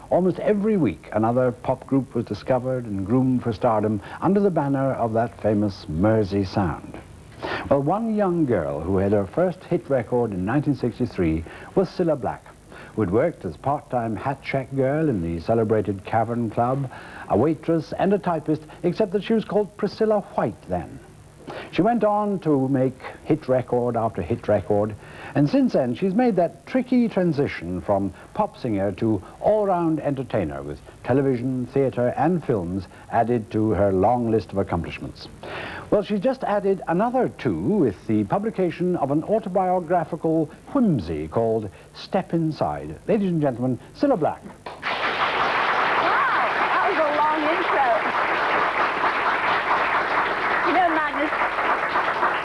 Almost every week, another pop group was discovered and groomed for stardom under the banner of that famous Mersey sound. Well, one young girl who had her first hit record in 1963 was Cilla Black, who had worked as part-time hat shack girl in the celebrated Cavern Club, a waitress and a typist, except that she was called Priscilla White then. She went on to make hit record after hit record, and since then she's made that tricky transition from pop singer to all-round entertainer, with television, theatre and films added to her long list of accomplishments. Well, she's just added another two with the publication of an autobiographical whimsy called Step Inside. Ladies and gentlemen, Cilla Black. Wow, that was a long intro. You know,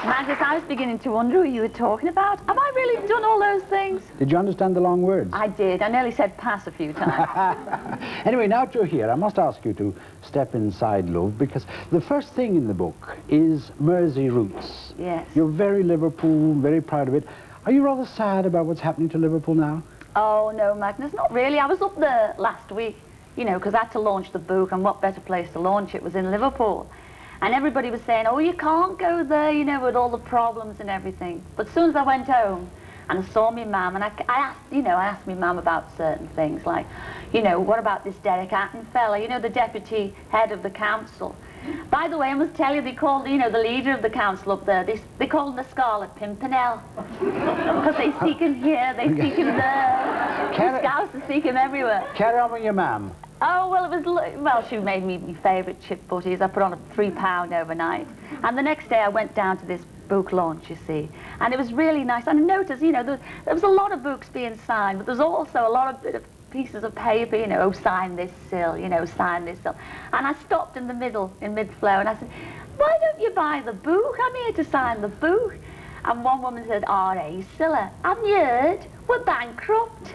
Magnus, I was beginning to wonder who you were talking about. Have I really done all those things? Did you understand the long words? I did. I nearly said pass a few times. Anyway, now that you're here, I must ask you to step inside, love, because the first thing in the book is Mersey roots. Yes. You're very Liverpool, very proud of it. Are you rather sad about what's happening to Liverpool now? Oh, no, Magnus, not really. I was up there last week, you know, because I had to launch the book, and what better place to launch it was in Liverpool. And everybody was saying, oh, you can't go there, you know, with all the problems and everything. But as soon as I went home and I saw my mum, and I asked my mum about certain things, like, you know, what about this Derek Atten fella, you know, the deputy head of the council. By the way, I must tell you, they called, you know, the leader of the council up there, they called him the Scarlet Pimpernel. Because they seek him here, they seek him there. The Scouts seek him everywhere. Carry on with your mum. Oh, well, well, she made me my favourite chip butties. I put on a £3 overnight. And the next day I went down to this book launch, you see. And it was really nice. And I noticed, you know, there was a lot of books being signed, but there's also a lot of pieces of paper, you know, oh, sign this, Sil, you know, sign this, Sil. And I stopped in the middle, in mid-flow, and I said, why don't you buy the book? I'm here to sign the book. And one woman said, R.A. Cilla, haven't you heard? We're bankrupt.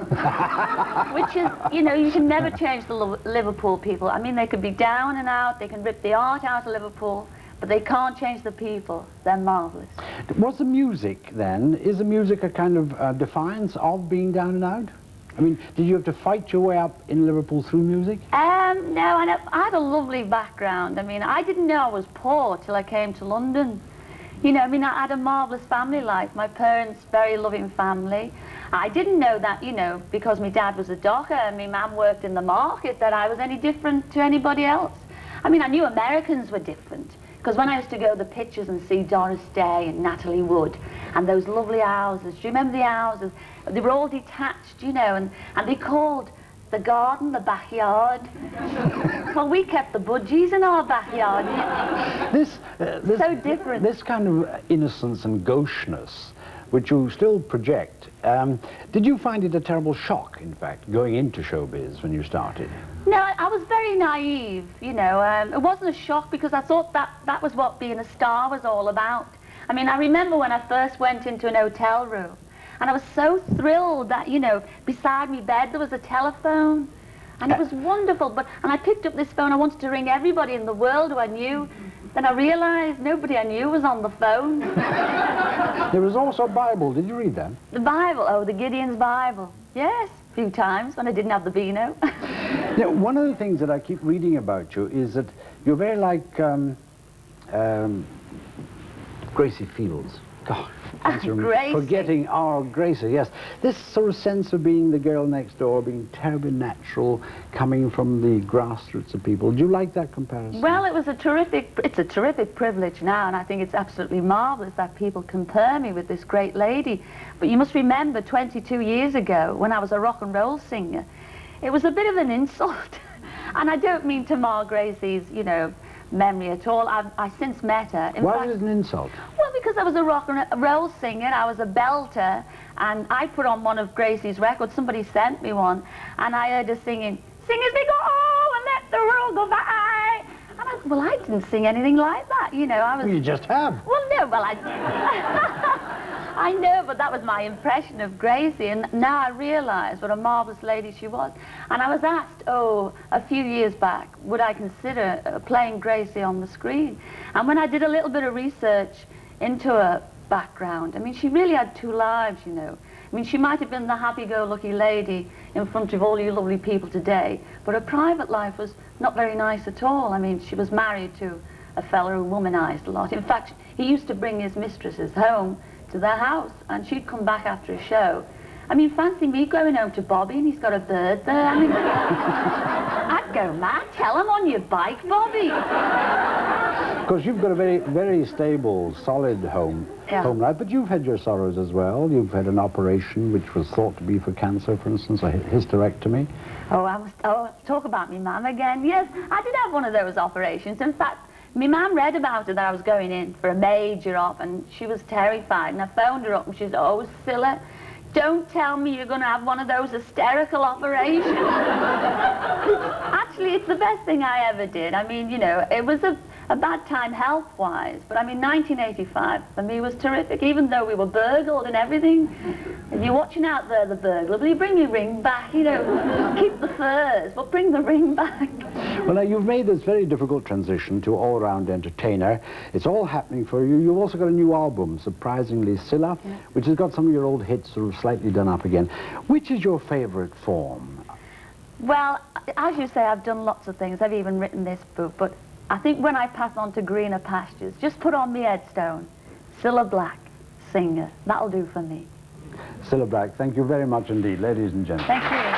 Which is, you know, you can never change the Liverpool people. I mean, they could be down and out, they can rip the art out of Liverpool, but they can't change the people. They're marvellous. Was the music, then, is the music a kind of defiance of being down and out? I mean, did you have to fight your way up in Liverpool through music? No, I had a lovely background. I mean, I didn't know I was poor till I came to London. You know, I mean, I had a marvellous family life. My parents, very loving family. I didn't know that, you know, because my dad was a docker and my mum worked in the market, that I was any different to anybody else. I mean, I knew Americans were different, because when I used to go to the pictures and see Doris Day and Natalie Wood and those lovely houses, do you remember the houses? They were all detached, you know, and they called the garden the backyard. Well, we kept the budgies in our backyard. This so different. This kind of innocence and gaucheness, which you still project, did you find it a terrible shock, in fact, going into showbiz when you started? No, I was very naive, you know. It wasn't a shock because I thought that was what being a star was all about. I mean, I remember when I first went into an hotel room, and I was so thrilled that, you know, beside me bed there was a telephone. And it was wonderful. And I picked up this phone. I wanted to ring everybody in the world who I knew. Then I realised nobody I knew was on the phone. There was also a Bible. Did you read that? The Bible? Oh, the Gideon's Bible. Yes, a few times when I didn't have the Beano. Now, one of the things that I keep reading about you is that you're very like Gracie Fields. God, Gracie. Forgetting our Gracie, yes. This sort of sense of being the girl next door, being terribly natural, coming from the grassroots of people. Do you like that comparison? Well, it's a terrific privilege now, and I think it's absolutely marvellous that people compare me with this great lady. But you must remember, 22 years ago, when I was a rock and roll singer, it was a bit of an insult. And I don't mean to mar Gracie's, you know, memory at all. I since met her. Why is it an insult? Well, because I was a rock and roll singer, I was a belter, and I put on one of Gracie's records. Somebody sent me one, and I heard her singing, "Sing as we go and let the world go by." And well, I didn't sing anything like that, you know. I was. Well, you just have. Well, no, well, I know, but that was my impression of Gracie, and now I realise what a marvellous lady she was. And I was asked, a few years back, would I consider playing Gracie on the screen? And when I did a little bit of research into her background, I mean, she really had two lives, you know. I mean, she might have been the happy-go-lucky lady in front of all you lovely people today, but her private life was not very nice at all. I mean, she was married to a fellow who womanized a lot. In fact, he used to bring his mistresses home to their house, and she'd come back after a show. I mean, fancy me going home to Bobby and he's got a bird there. I mean, I'd go mad. Tell him on your bike, Bobby. Of course, you've got a very, very stable, solid home life, but you've had your sorrows as well. You've had an operation which was thought to be for cancer, for instance, a hysterectomy. Oh, talk about me mum again. Yes, I did have one of those operations. In fact, my mum read about it that I was going in for a major op, and she was terrified. And I phoned her up and she said, "Oh, Cilla, don't tell me you're going to have one of those hysterical operations." Actually, it's the best thing I ever did. I mean, you know, it was a bad time health-wise, but I mean, 1985 for me was terrific, even though we were burgled and everything. If you're watching out there, the burglar, will you bring your ring back? You know, keep the furs, but bring the ring back. Well, now, you've made this very difficult transition to all-round entertainer. It's all happening for you. You've also got a new album, surprisingly, Cilla, which has got some of your old hits sort of slightly done up again. Which is your favourite form? Well, as you say, I've done lots of things. I've even written this book, but I think when I pass on to greener pastures, just put on my headstone, Cilla Black, singer. That'll do for me. Cilla Black, thank you very much indeed, ladies and gentlemen. Thank you.